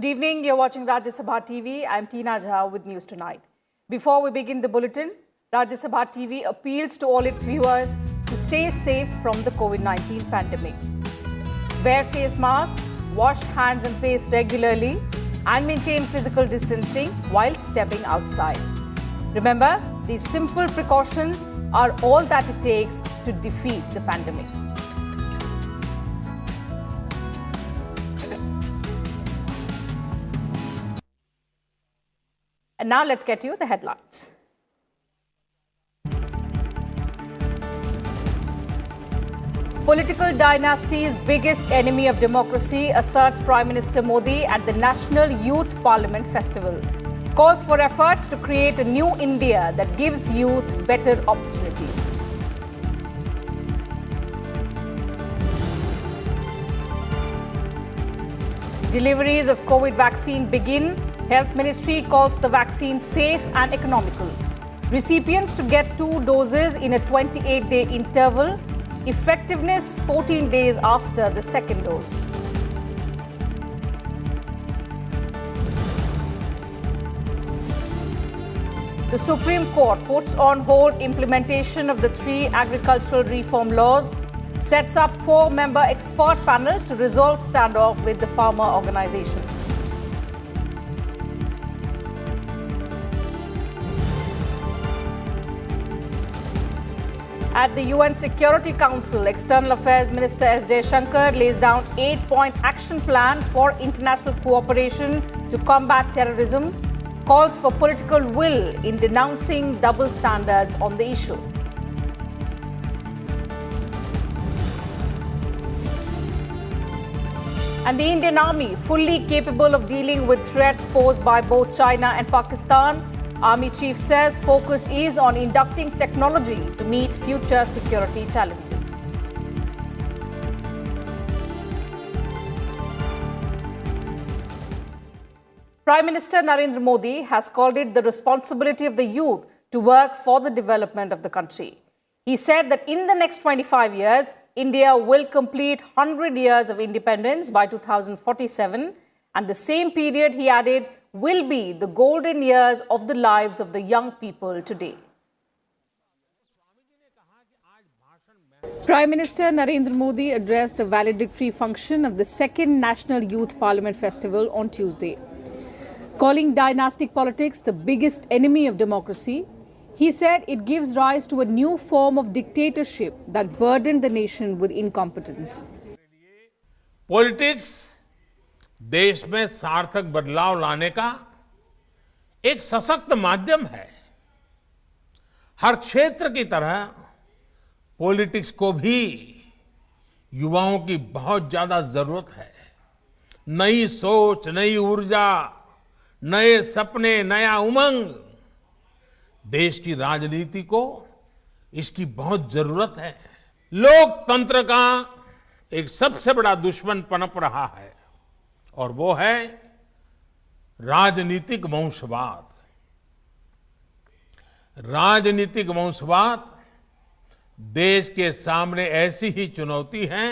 Good evening. You're watching RajyaSabhaTV. I'm Tina Jha with News Tonight. Before we begin the bulletin, RajyaSabhaTV appeals to all its viewers to stay safe from the COVID-19 pandemic. Wear face masks, wash hands and face regularly, and maintain physical distancing while stepping outside. Remember, these simple precautions are all that it takes to defeat the pandemic. And now let's get you the headlines. Political dynasty's biggest enemy of democracy, asserts Prime Minister Modi at the National Youth Parliament Festival. Calls for efforts to create a new India that gives youth better opportunities. Deliveries of COVID vaccine begin. Health Ministry calls the vaccine safe and economical. Recipients to get 2 doses in a 28-day interval. Effectiveness 14 days after the second dose. The Supreme Court puts on hold implementation of the 3 agricultural reform laws, sets up 4-member expert panel to resolve standoff with the farmer organizations. At the UN Security Council, External Affairs Minister S. Jaishankar lays down 8-point action plan for international cooperation to combat terrorism, calls for political will in denouncing double standards on the issue. And the Indian Army, fully capable of dealing with threats posed by both China and Pakistan. Army Chief says focus is on inducting technology to meet future security challenges. Prime Minister Narendra Modi has called it the responsibility of the youth to work for the development of the country. He said that in the next 25 years, India will complete 100 years of independence by 2047, and the same period, he added, will be the golden years of the lives of the young people today. Prime Minister Narendra Modi addressed the valedictory function of the 2nd National Youth Parliament Festival on Tuesday. Calling dynastic politics the biggest enemy of democracy, he said it gives rise to a new form of dictatorship that burdened the nation with incompetence. Politics देश में सार्थक बदलाव लाने का एक सशक्त माध्यम है। हर क्षेत्र की तरह पॉलिटिक्स को भी युवाओं की बहुत ज्यादा जरूरत है। नई सोच, नई ऊर्जा, नए सपने, नया उमंग, देश की राजनीति को इसकी बहुत जरूरत है। लोकतंत्र का एक सबसे बड़ा दुश्मन पनप रहा है और वो है राजनीतिक वंशवाद। राजनीतिक वंशवाद देश के सामने ऐसी ही चुनौती है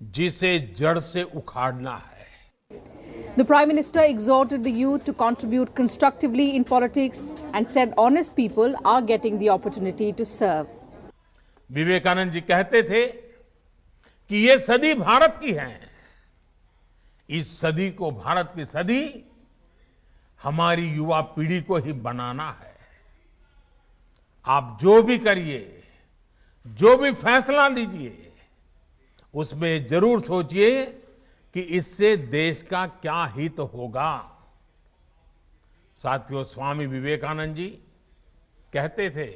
जिसे जड़ से उखाड़ना है। The Prime Minister exhorted the youth to contribute constructively in politics and said honest people are getting the opportunity to serve. Vivekananda ji कहते थे कि ये सदी भारत की है। इस सदी को, भारत की सदी, हमारी युवा पीढ़ी को ही बनाना है। आप जो भी करिए, जो भी फैसला लीजिए, उसमें जरूर सोचिए कि इससे देश का क्या हित होगा। साथियों, स्वामी विवेकानंद जी कहते थे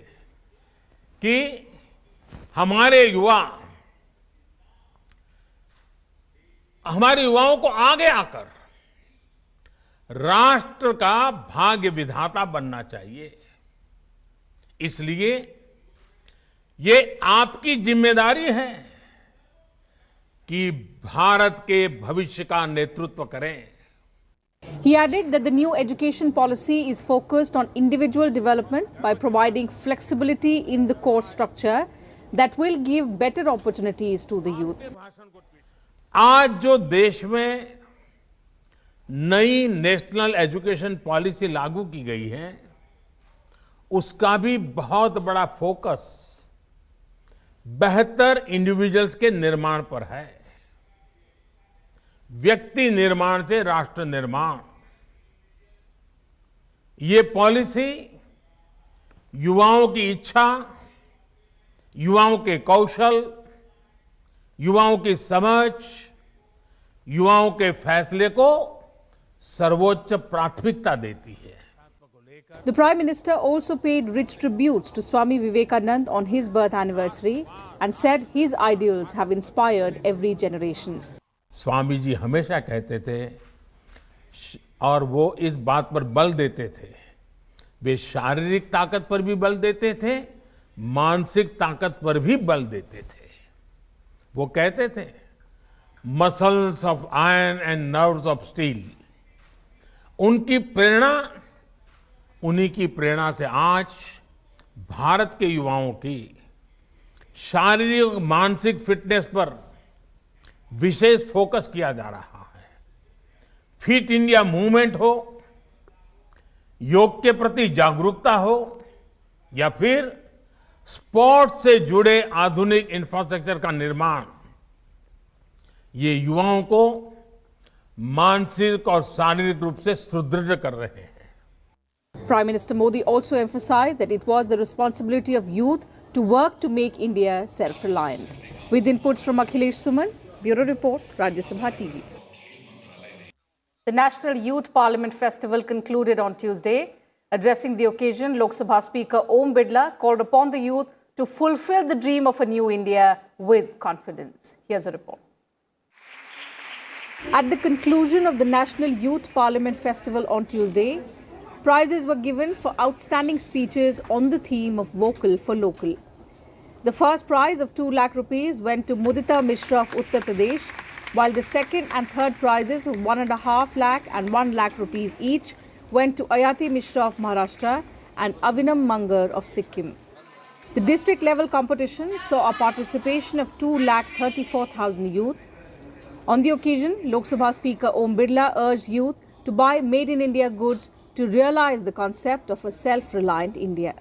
कि हमारे युवाओं को आगे आकर राष्ट्र का भाग्य विधाता बनना चाहिए। इसलिए ये आपकी जिम्मेदारी है कि भारत के भविष्य का नेतृत्व करें। He added that the new education policy is focused on individual development by providing flexibility in the course structure that will give better opportunities to the youth. आज जो देश में नई नेशनल एजुकेशन पॉलिसी लागू की गई है, उसका भी बहुत बड़ा फोकस बेहतर इंडिविजुअल्स के निर्माण पर है। व्यक्ति निर्माण से राष्ट्र निर्माण, ये पॉलिसी युवाओं की इच्छा, युवाओं के कौशल, युवाओं की समझ, युवाओं के फैसले को सर्वोच्च प्राथमिकता देती है। The Prime Minister also paid rich tributes to Swami Vivekanand on his birth anniversary and said his ideals have inspired every generation. Swami ji हमेशा कहते थे और वो इस बात पर बल देते थे, वे शारीरिक ताकत पर भी बल देते थे, मानसिक ताकत पर भी बल देते थे। वो कहते थे, muscles of iron and nerves of steel. उनकी प्रेरणा, उन्हीं की प्रेरणा से आज भारत के युवाओं की शारीरिक और मानसिक फिटनेस पर विशेष फोकस किया जा रहा है। फिट इंडिया मूवमेंट हो, योग के प्रति जागरूकता हो, या फिर स्पोर्ट्स से जुड़े आधुनिक इंफ्रास्ट्रक्चर का निर्माण, ये युवाओं को मानसिक और शारीरिक रूप से सुदृढ़ कर रहे हैं। Prime Minister Modi also emphasized that it was the responsibility of youth to work to make India self-reliant. With inputs from Akhilesh Suman, Bureau Report, RajyaSabha TV. The National Youth Parliament Festival concluded on Tuesday. Addressing the occasion, Lok Sabha Speaker Om Birla called upon the youth to fulfill the dream of a new India with confidence. Here's a report. At the conclusion of the National Youth Parliament Festival on Tuesday, prizes were given for outstanding speeches on the theme of Vocal for Local. The first prize of 2 lakh rupees went to Mudita Mishra of Uttar Pradesh, while the second and third prizes of 1.5 lakh and 1 lakh rupees each went to Ayati Mishra of Maharashtra and Avinam Mangar of Sikkim. The district level competition saw a participation of 2,34,000 youth. On the occasion, Lok Sabha Speaker Om Birla urged youth to buy made in India goods to realize the concept of a self-reliant India.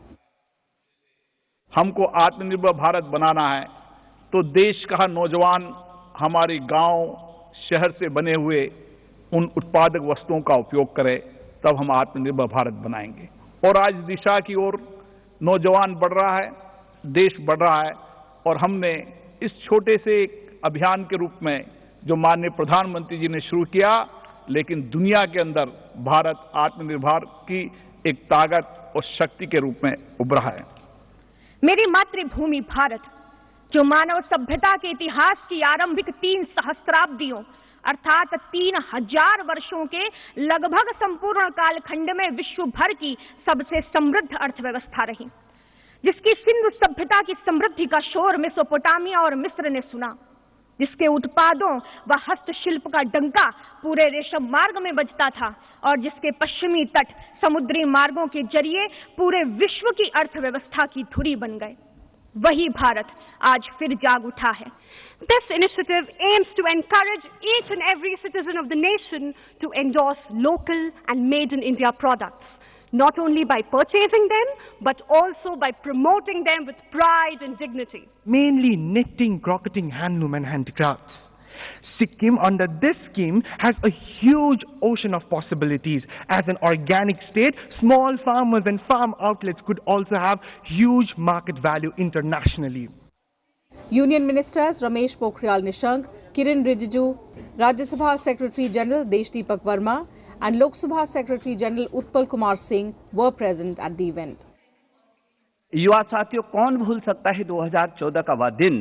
हमको आत्मनिर्भर भारत बनाना है तो देश का नौजवान हमारे गांव शहर से बने हुए उन उत्पादक वस्तुओं का उपयोग करे, तब हम आत्मनिर्भर भारत बनाएंगे। और आज दिशा की ओर नौजवान बढ़ रहा है, देश बढ़ रहा है, और हमने इस छोटे से एक अभियान के रूप में जो माननीय प्रधानमंत्री जी ने शुरू किया, लेकिन दुनिया के अंदर भारत आत्मनिर्भर की एक ताकत और शक्ति के रूप में उभरा है। मेरी मातृभूमि भारत, जो मानव सभ्यता के इतिहास की आरंभिक 3 सहस्त्राब्दियों अर्थात 3000 वर्षों के लगभग संपूर्ण कालखंड में विश्व भर की सबसे समृद्ध अर्थव्यवस्था रही, जिसकी सिंधु सभ्यता की समृद्धि का शोर मेसोपोटामिया और मिस्र ने सुना, जिसके उत्पादों व हस्तशिल्प का डंका पूरे रेशम मार्ग में बजता था, और जिसके पश्चिमी तट समुद्री मार्गों के जरिए पूरे विश्व की अर्थव्यवस्था की धुरी बन गए, वही भारत आज फिर जाग उठा है। This initiative aims to encourage each and every citizen of the nation to endorse local and made in India products, not only by purchasing them, but also by promoting them with pride and dignity. Mainly knitting, crocketing, handloom and handicrafts. Sikkim under this scheme has a huge ocean of possibilities. As an organic state, small farmers and farm outlets could also have huge market value internationally. Union Ministers Ramesh Pokhriyal Nishank, Kiren Rijiju, Rajya Sabha Secretary General Deshdeepak Verma and Lok Sabha Secretary General Utpal Kumar Singh were present at the event. युवा साथियों, कौन भूल सकता है 2014 का वह दिन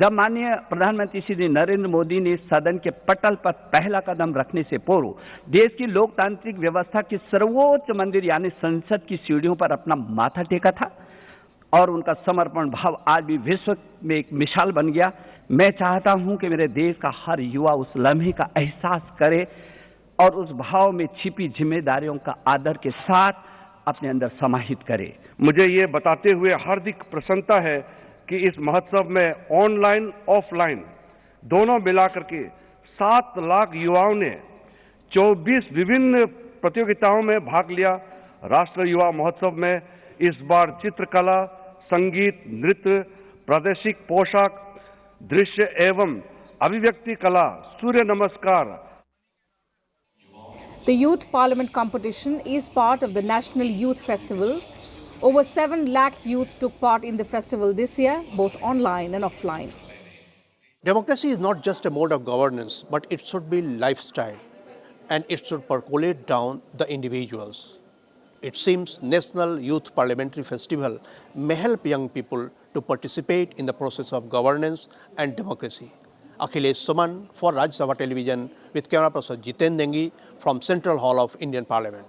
जब माननीय प्रधानमंत्री श्री नरेंद्र मोदी ने सदन के पटल पर पहला कदम रखने से पूर्व देश की लोकतांत्रिक व्यवस्था के सर्वोच्च मंदिर यानी संसद की सीढ़ियों पर अपना माथा टेका था, और उनका समर्पण भाव आज भी विश्व में एक मिसाल बन गया। मैं चाहता हूं कि मेरे देश का हर युवा उस लम्हे का एहसास करे और उस भाव में छिपी जिम्मेदारियों का आदर के साथ अपने अंदर समाहित करे। मुझे ये बताते हुए हार्दिक प्रसन्नता है कि इस महोत्सव में ऑनलाइन ऑफलाइन दोनों मिलाकर के 7 लाख युवाओं ने 24 विभिन्न प्रतियोगिताओं में भाग लिया। राष्ट्रीय युवा महोत्सव में इस बार चित्रकला, संगीत, नृत्य, प्रादेशिक पोशाक, दृश्य एवं अभिव्यक्ति कला, सूर्य नमस्कार। The Youth Parliament competition is part of the National Youth Festival. Over 7 lakh youth took part in the festival this year, both online and offline. Democracy is not just a mode of governance, but it should be lifestyle, and it should percolate down the individuals. It seems National Youth Parliamentary Festival may help young people to participate in the process of governance and democracy. Akhilesh Suman for Rajya Sabha Television with camera person Jiten Dengi from Central Hall of Indian Parliament.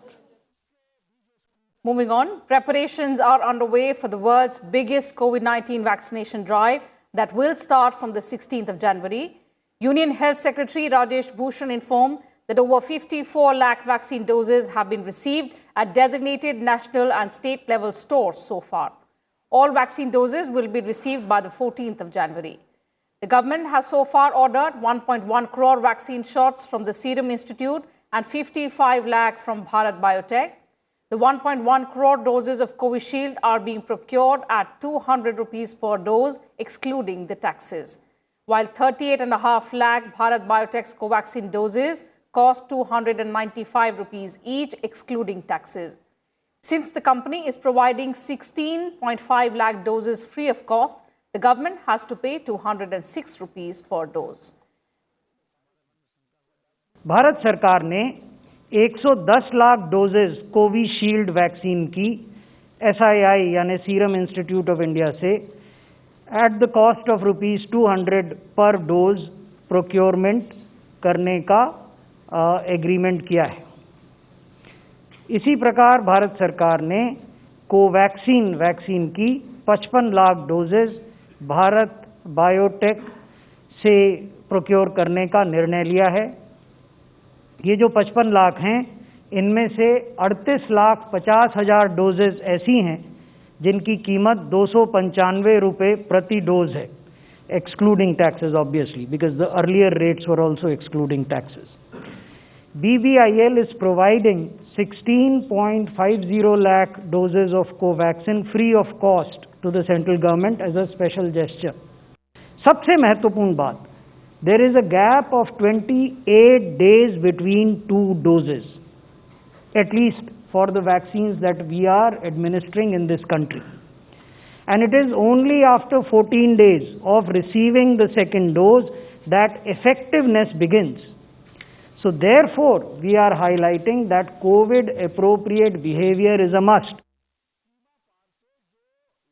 Moving on, preparations are underway for the world's biggest COVID-19 vaccination drive that will start from the 16th of January. Union Health Secretary Rajesh Bhushan informed that over 54 lakh vaccine doses have been received at designated national and state level stores so far. All vaccine doses will be received by the 14th of January. The government has so far ordered 1.1 crore vaccine shots from the Serum Institute and 55 lakh from Bharat Biotech. The 1.1 crore doses of Covishield are being procured at 200 rupees per dose, excluding the taxes, while 38.5 lakh Bharat Biotech's Covaxin doses cost 295 rupees each, excluding taxes. Since the company is providing 16.5 lakh doses free of cost, the government has to pay 206 rupees per dose. Bharat सरकार ने 110 lakh doses Covishield vaccine की SII यानी serum institute of India से at the cost of ₹200 पर dose procurement करने का agreement किया है। इसी प्रकार भारत सरकार ने कोवैक्सीन वैक्सीन की 55 लाख डोजेज भारत बायोटेक से प्रोक्योर करने का निर्णय लिया है। ये जो 55 लाख हैं, इनमें से 38,50,000 डोजेज ऐसी हैं जिनकी कीमत 295 रुपये प्रति डोज है, excluding taxes obviously, because the earlier rates were also excluding taxes. BBIL is providing 16.50 lakh doses of Covaxin free of cost to the central government as a special gesture. सबसे महत्वपूर्ण बात, there is a gap of 28 days between two doses, at least for the vaccines that we are administering in this country. And it is only after 14 days of receiving the second dose that effectiveness begins. So therefore, we are highlighting that COVID-appropriate behavior is a must.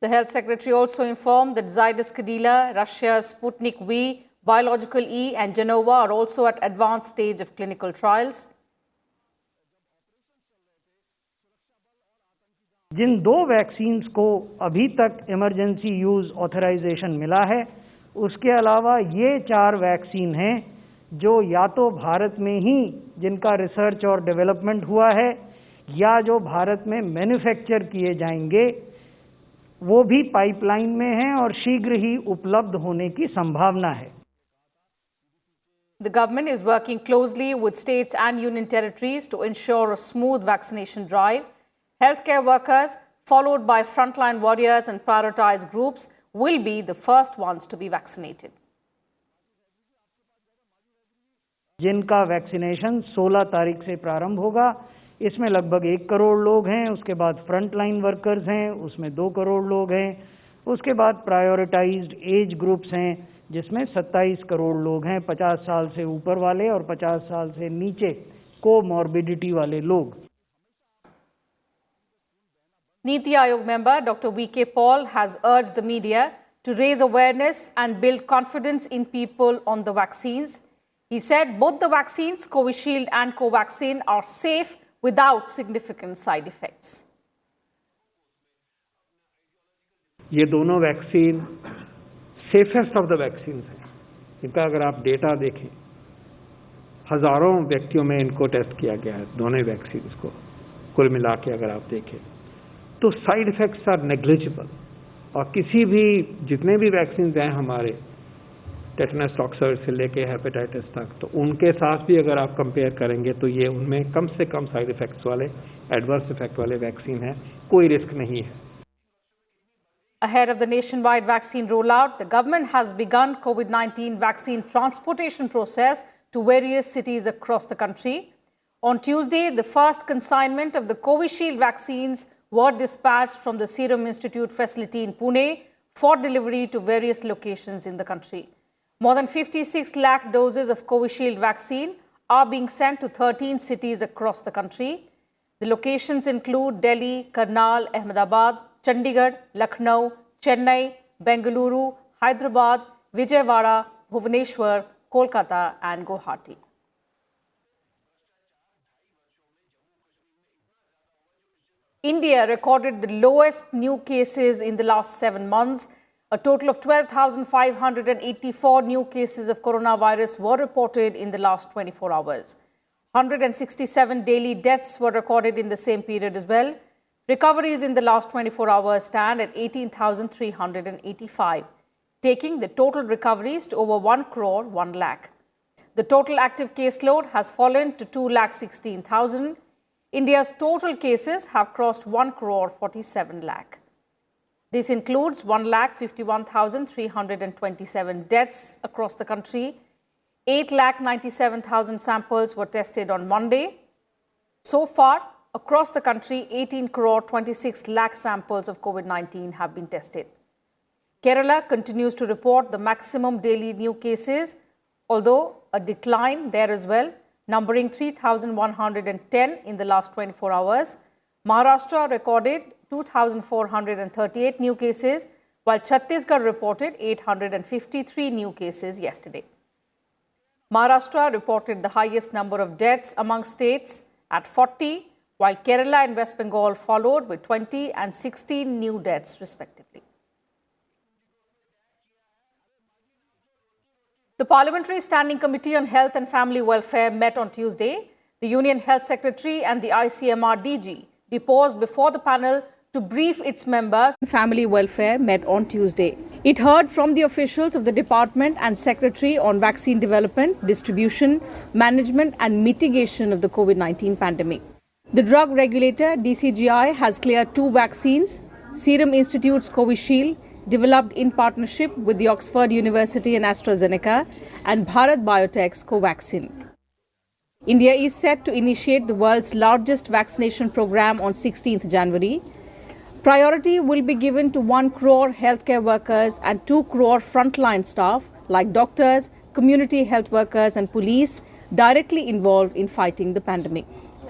The Health Secretary also informed that Zydus Cadila, Russia's Sputnik V, Biological E and Genova are also at advanced stage of clinical trials. जिन दो vaccines को अभी तक emergency use authorisation मिला है, उसके अलावा ये 4 vaccine हैं जो या तो भारत में ही जिनका रिसर्च और डेवलपमेंट हुआ है या जो भारत में मैन्युफैक्चर किए जाएंगे, वो भी पाइपलाइन में हैं और शीघ्र ही उपलब्ध होने की संभावना है। The government is working closely with states and union territories to ensure a smooth vaccination drive. Healthcare workers, followed by frontline warriors and prioritized groups, will be the first ones to be vaccinated. जिनका vaccination 16 तारीख से प्रारंभ होगा, इसमें लगभग 1 करोड़ लोग हैं, उसके बाद फ्रंटलाइन वर्कर्स हैं, उसमें 2 करोड़ लोग हैं, उसके बाद प्रायोरिटाइज्ड एज ग्रुप्स हैं जिसमें 27 करोड़ लोग हैं, 50 साल से ऊपर वाले और 50 साल से नीचे कोमॉर्बिडिटी वाले लोग। Niti Aayog member Dr. V.K. Paul has urged the media to raise awareness and build confidence in people on the vaccines. He said both the vaccines, Covishield and Covaxin, are safe without significant side effects. ये दोनों vaccine safest of the vaccine हैं। इनका अगर आप data देखें, हजारों व्यक्तियों में इनको टेस्ट किया गया है, दोनों वैक्सीन को कुल मिला के अगर आप देखें तो साइड इफेक्ट्स आर नेग्लिजिबल। और किसी भी जितने भी वैक्सीन हैं हमारे, टेटनस टॉक्सर से लेके हेपेटाइटिस तक, तो उनके साथ भी अगर आप कंपेयर करेंगे तो ये उनमें कम से कम साइड इफेक्ट्स वाले, एडवर्स इफेक्ट वाले वैक्सीन है, कोई रिस्क नहीं है। Ahead of the nationwide vaccine rollout, the government has begun COVID-19 vaccine transportation process to various cities across the country. On Tuesday, the first consignment of the Covishield vaccines were dispatched from the Serum Institute facility in Pune for delivery to various locations in the country. More than 56 lakh doses of Covishield vaccine are being sent to 13 cities across the country. The locations include Delhi, Karnal, Ahmedabad, Chandigarh, Lucknow, Chennai, Bengaluru, Hyderabad, Vijayawada, Bhubaneswar, Kolkata and Guwahati. India recorded the lowest new cases in the last 7 months. A total of 12,584 new cases of coronavirus were reported in the last 24 hours. 167 daily deaths were recorded in the same period as well. Recoveries in the last 24 hours stand at 18,385, taking the total recoveries to over 1 crore 1 lakh. The total active caseload has fallen to 2,16,000. India's total cases have crossed 1 crore 47 lakh. This includes 1,51,327 deaths across the country. 8,97,000 samples were tested on Monday. So far, across the country, 18 crore 26 lakh samples of COVID-19 have been tested. Kerala continues to report the maximum daily new cases, although a decline there as well, numbering 3,110 in the last 24 hours. Maharashtra recorded 2,438 new cases, while Chhattisgarh reported 853 new cases yesterday. Maharashtra reported the highest number of deaths among states at 40, while Kerala and West Bengal followed with 20 and 16 new deaths respectively. The Parliamentary Standing Committee on Health and Family Welfare met on Tuesday. The Union Health Secretary and the ICMR DG deposed before the panel to brief its members. Family Welfare met on Tuesday. It heard from the officials of the Department and Secretary on vaccine development, distribution, management and mitigation of the COVID-19 pandemic. The drug regulator, DCGI, has cleared 2 vaccines, Serum Institute's Covishield, developed in partnership with the Oxford University and AstraZeneca, and Bharat Biotech's Covaxin. India is set to initiate the world's largest vaccination program on 16th January. Priority will be given to 1 crore healthcare workers and 2 crore frontline staff like doctors, community health workers and police directly involved in fighting the pandemic.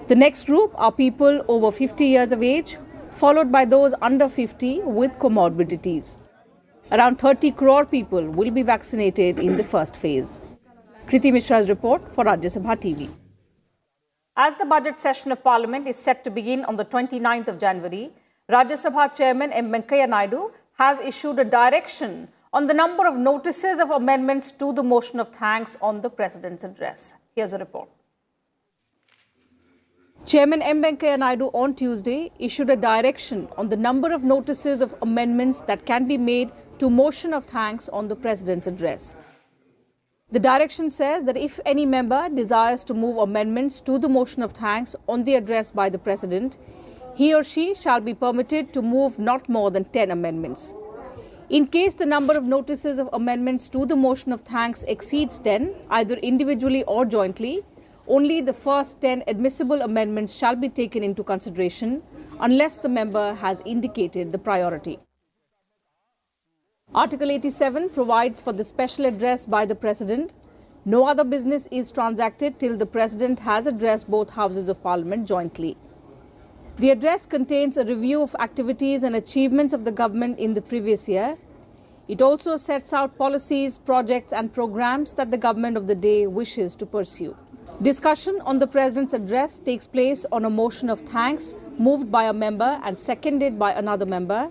The next group are people over 50 years of age, followed by those under 50 with comorbidities. Around 30 crore people will be vaccinated in the first phase. Kriti Mishra's report for RajyaSabhaTV. As the budget session of Parliament is set to begin on the 29th of January, Rajya Sabha Chairman M. Venkaiah Naidu has issued a direction on the number of notices of amendments to the motion of thanks on the President's address. Here's a report. Chairman M. Venkaiah Naidu on Tuesday issued a direction on the number of notices of amendments that can be made to motion of thanks on the President's address. The direction says that if any member desires to move amendments to the motion of thanks on the address by the President, he or she shall be permitted to move not more than 10 amendments. In case the number of notices of amendments to the motion of thanks exceeds 10, either individually or jointly, only the first 10 admissible amendments shall be taken into consideration unless the member has indicated the priority. Article 87 provides for the special address by the President. No other business is transacted till the President has addressed both Houses of Parliament jointly. The address contains a review of activities and achievements of the government in the previous year. It also sets out policies, projects and programs that the government of the day wishes to pursue. Discussion on the President's address takes place on a motion of thanks moved by a member and seconded by another member.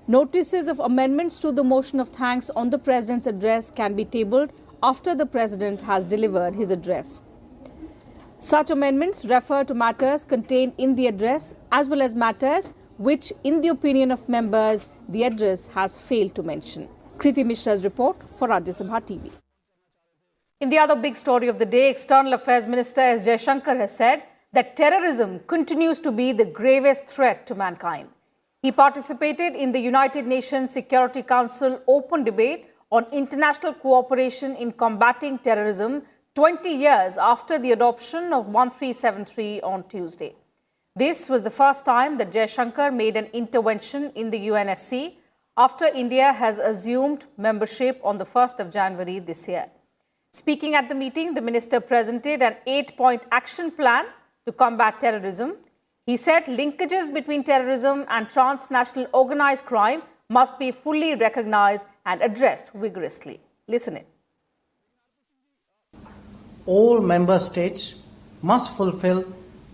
Notices of amendments to the motion of thanks on the President's address can be tabled after the President has delivered his address. Such amendments refer to matters contained in the address as well as matters which, in the opinion of members, the address has failed to mention. Kriti Mishra's report for Rajya Sabha TV. In the other big story of the day, External Affairs Minister S. Jaishankar has said that terrorism continues to be the gravest threat to mankind. He participated in the United Nations Security Council open debate on international cooperation in combating terrorism 20 years after the adoption of 1373 on Tuesday. This was the first time that Jaishankar made an intervention in the UNSC after India has assumed membership on the 1st of January this year. Speaking at the meeting, the minister presented an 8-point action plan to combat terrorism. He said linkages between terrorism and transnational organized crime must be fully recognized and addressed vigorously. Listen in. All member states must fulfill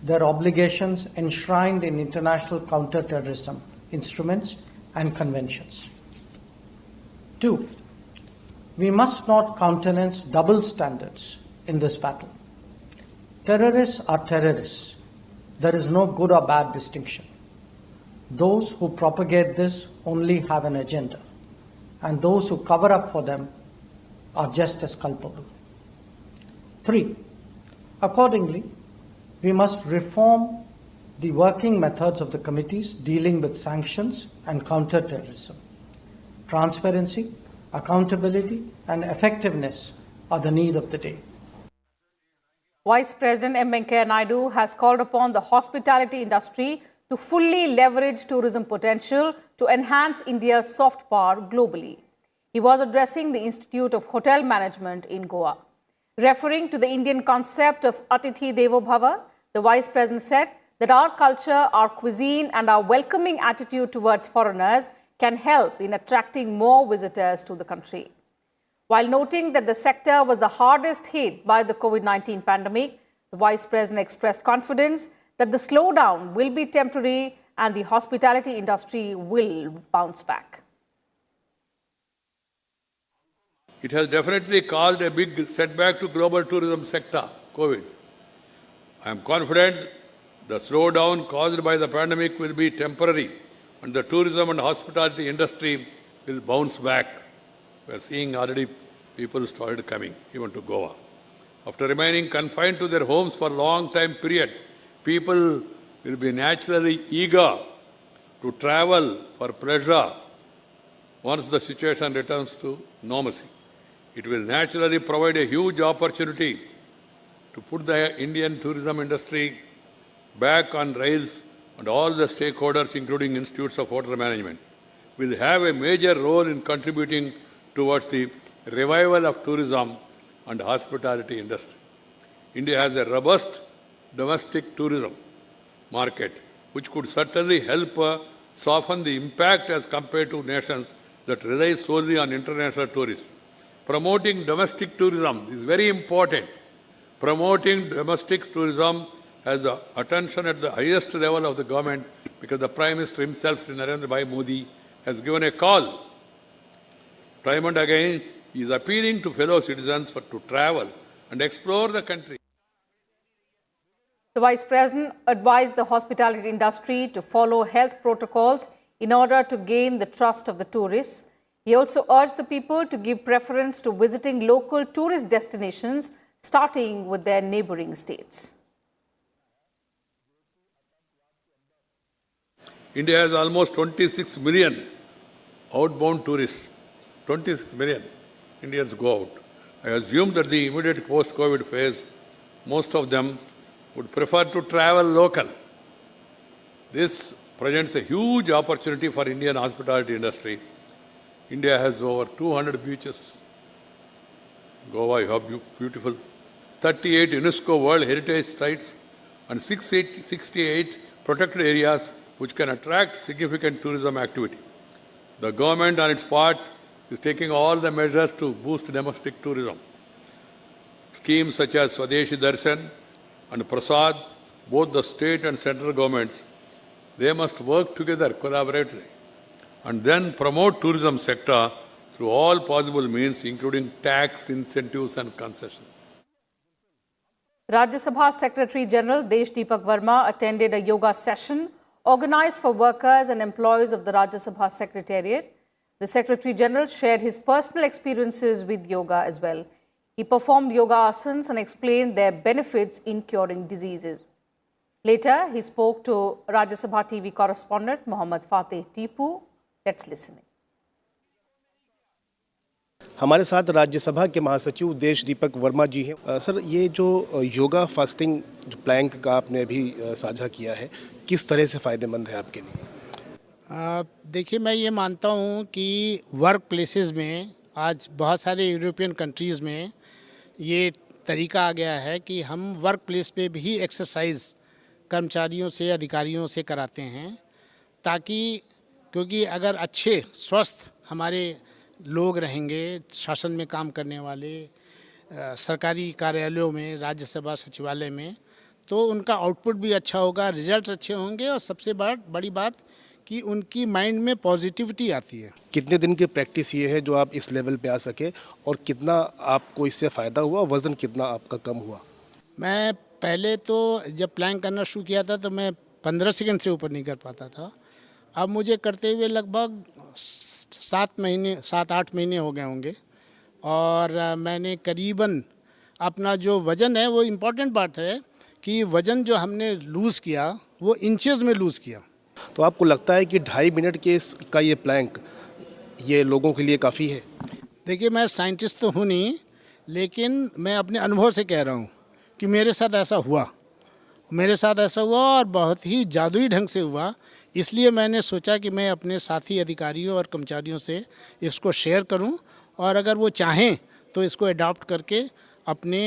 their obligations enshrined in international counter-terrorism instruments and conventions. 2. We must not countenance double standards in this battle. Terrorists are terrorists. There is no good or bad distinction. Those who propagate this only have an agenda, and those who cover up for them are just as culpable. 3. Accordingly, we must reform the working methods of the committees dealing with sanctions and counter-terrorism. Transparency, accountability, and effectiveness are the need of the day. Vice President M. Venkaiah Naidu has called upon the hospitality industry to fully leverage tourism potential to enhance India's soft power globally. He was addressing the Institute of Hotel Management in Goa. Referring to the Indian concept of Atithi Devo Bhava, the Vice President said that our culture, our cuisine, and our welcoming attitude towards foreigners can help in attracting more visitors to the country. While noting that the sector was the hardest hit by the COVID-19 pandemic, the Vice President expressed confidence that the slowdown will be temporary and the hospitality industry will bounce back. It has definitely caused a big setback to global tourism sector, COVID. I am confident the slowdown caused by the pandemic will be temporary and the tourism and hospitality industry will bounce back. We are seeing already people started coming, even to Goa. After remaining confined to their homes for a long time period, people will be naturally eager to travel for pleasure once the situation returns to normalcy. It will naturally provide a huge opportunity to put the Indian tourism industry back on rails, and all the stakeholders, including institutes of hotel management, will have a major role in contributing towards the revival of tourism and hospitality industry. India has a robust domestic tourism market, which could certainly help soften the impact as compared to nations that rely solely on international tourists. Promoting domestic tourism is very important. Promoting domestic tourism has attention at the highest level of the government because the Prime Minister himself, Sri Narendra Bhai Modi, has given a call. Time and again, he is appealing to fellow citizens to travel and explore the country. The Vice President advised the hospitality industry to follow health protocols in order to gain the trust of the tourists. He also urged the people to give preference to visiting local tourist destinations, starting with their neighboring states. India has almost 26 million outbound tourists. 26 million Indians go out. I assume that the immediate post-COVID phase, most of them would prefer to travel local. This presents a huge opportunity for Indian hospitality industry. India has over 200 beaches. Goa, you have beautiful 38 UNESCO World Heritage Sites and 68 protected areas which can attract significant tourism activity. The government on its part is taking all the measures to boost domestic tourism. Schemes such as Swadeshi Darshan and Prasad, both the state and central governments, they must work together collaboratively and then promote tourism sector through all possible means, including tax incentives and concessions. Rajya Sabha Secretary General Desh Deepak Verma attended a yoga session organized for workers and employees of the Rajya Sabha Secretariat. The Secretary General shared his personal experiences with yoga as well. He performed yoga asanas and explained their benefits in curing diseases. Later, he spoke to RajyaSabhaTV correspondent Mohammad Fateh Tipu. Let's listen. हमारे साथ राज्यसभा के महासचिव देश दीपक वर्मा जी हैं। Sir, ये जो yoga fasting जो Planck का आपने अभी साझा किया है, किस तरह से फ़ायदेमंद है आपके लिए? देखिए, मैं ये मानता हूँ कि वर्क प्लेसेस में आज बहुत सारे यूरोपियन कंट्रीज़ में ये तरीका आ गया है कि हम वर्क प्लेस पे भी एक्सरसाइज कर्मचारियों से, अधिकारियों से कराते हैं, ताकि क्योंकि अगर अच्छे स्वस्थ हमारे लोग रहेंगे शासन में काम करने वाले, सरकारी कार्यालयों में, राज्यसभा सचिवालय में, तो उनका आउटपुट भी अच्छा होगा, रिजल्ट्स अच्छे होंगे और सबसे बड़ी बात कि उनकी माइंड में पॉजिटिविटी आती है। कितने दिन की प्रैक्टिस ये है जो आप इस लेवल पे आ सके और कितना आपको इससे फ़ायदा हुआ, वज़न कितना आपका कम हुआ? मैं पहले तो जब प्लैंक करना शुरू किया था तो मैं 15 सेकंड से ऊपर नहीं कर पाता था। अब मुझे करते हुए लगभग 7-8 महीने हो गए होंगे और मैंने करीबन अपना जो वज़न है, वो इम्पॉर्टेंट बात है कि वज़न जो हमने लूज़ किया वो इंचेस में लूज़ किया। तो आपको लगता है कि 2.5 मिनट के का ये प्लैंक ये लोगों के लिए काफ़ी है? देखिए, मैं साइंटिस्ट तो हूँ नहीं, लेकिन मैं अपने अनुभव से कह रहा हूँ कि मेरे साथ ऐसा हुआ और बहुत ही जादुई ढंग से हुआ। इसलिए मैंने सोचा कि मैं अपने साथी अधिकारियों और कर्मचारियों से इसको शेयर करूं और अगर वो चाहें तो इसको अडॉप्ट करके अपने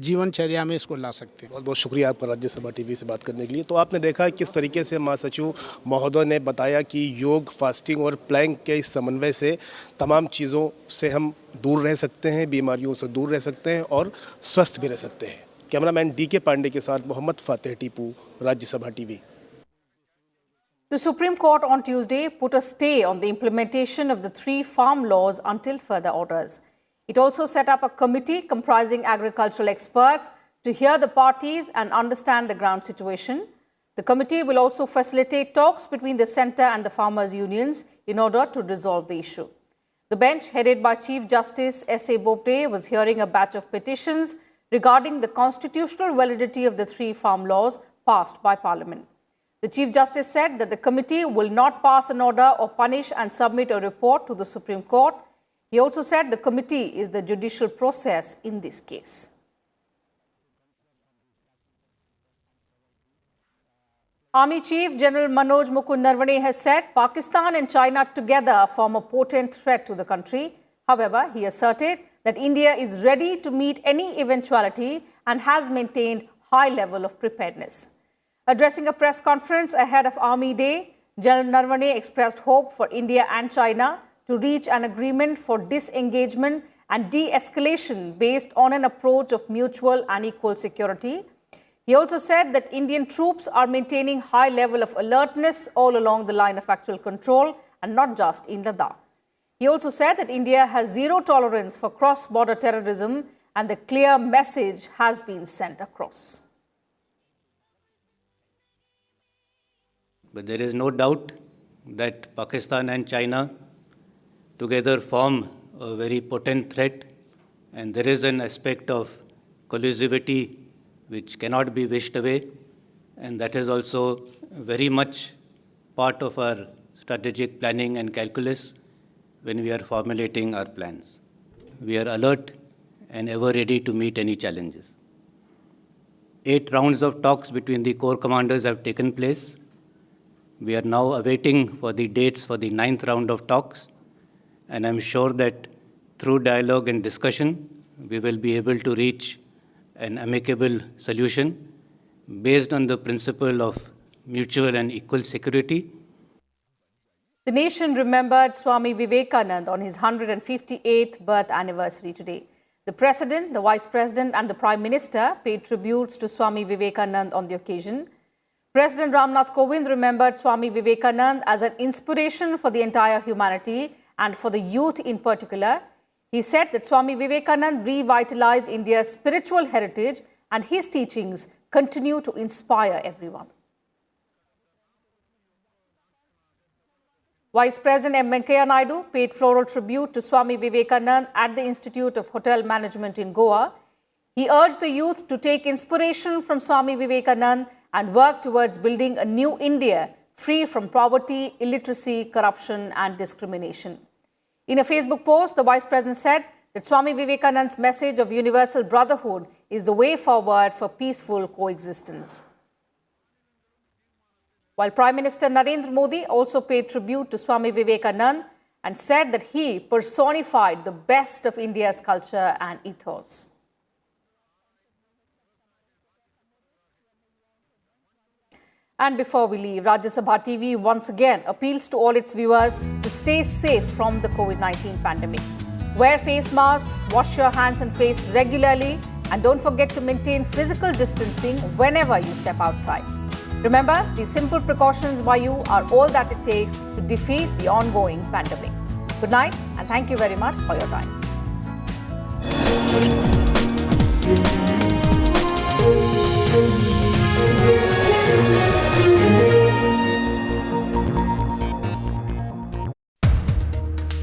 जीवनचर्या में इसको ला सकते हैं। बहुत बहुत शुक्रिया आपका राज्यसभा टीवी से बात करने के लिए। तो आपने देखा किस तरीके से महासचिव महोदय ने बताया कि योग, फास्टिंग और प्लैंक के इस समन्वय से तमाम चीज़ों से हम दूर रह सकते हैं, बीमारियों से दूर रह सकते हैं और स्वस्थ भी रह सकते हैं। कैमरामैन DK पांडे के साथ Mohammad Fateh Tipu, Rajya Sabha TV. The Supreme Court on Tuesday put a stay on the implementation of the 3 farm laws until further orders. It also set up a committee comprising agricultural experts to hear the parties and understand the ground situation. The committee will also facilitate talks between the centre and the farmers' unions in order to resolve the issue. The bench, headed by Chief Justice S.A. Bopde, was hearing a batch of petitions regarding the constitutional validity of the 3 farm laws passed by Parliament. The Chief Justice said that the committee will not pass an order or punish and submit a report to the Supreme Court. He also said the committee is the judicial process in this case. Army Chief General Manoj Mukund Narwane has said Pakistan and China together form a potent threat to the country. However, he asserted that India is ready to meet any eventuality and has maintained high level of preparedness. Addressing a press conference ahead of Army Day, General Narwane expressed hope for India and China to reach an agreement for disengagement and de-escalation based on an approach of mutual and equal security. He also said that Indian troops are maintaining high level of alertness all along the line of actual control and not just in Ladakh. He also said that India has zero tolerance for cross-border terrorism and the clear message has been sent across. But there is no doubt that Pakistan and China together form a very potent threat, and there is an aspect of collusivity which cannot be wished away, and that is also very much part of our strategic planning and calculus when we are formulating our plans. We are alert and ever ready to meet any challenges. 8 rounds of talks between the corps commanders have taken place. We are now awaiting for the dates for the 9th round of talks, and I'm sure that through dialogue and discussion, we will be able to reach an amicable solution based on the principle of mutual and equal security. The nation remembered Swami Vivekanand on his 158th birth anniversary today. The President, the Vice President and the Prime Minister paid tributes to Swami Vivekanand on the occasion. President Ramnath Kovind remembered Swami Vivekanand as an inspiration for the entire humanity and for the youth in particular. He said that Swami Vivekanand revitalized India's spiritual heritage and his teachings continue to inspire everyone. Vice President M. Venkaiah Naidu paid floral tribute to Swami Vivekanand at the Institute of Hotel Management in Goa. He urged the youth to take inspiration from Swami Vivekanand and work towards building a new India free from poverty, illiteracy, corruption and discrimination. In a Facebook post, the Vice President said that Swami Vivekanand's message of universal brotherhood is the way forward for peaceful coexistence. While Prime Minister Narendra Modi also paid tribute to Swami Vivekanand and said that he personified the best of India's culture and ethos. And before we leave, RajyaSabhaTV once again appeals to all its viewers to stay safe from the COVID-19 pandemic. Wear face masks, wash your hands and face regularly, and don't forget to maintain physical distancing whenever you step outside. Remember, these simple precautions by you are all that it takes to defeat the ongoing pandemic. Good night, and thank you very much for your time.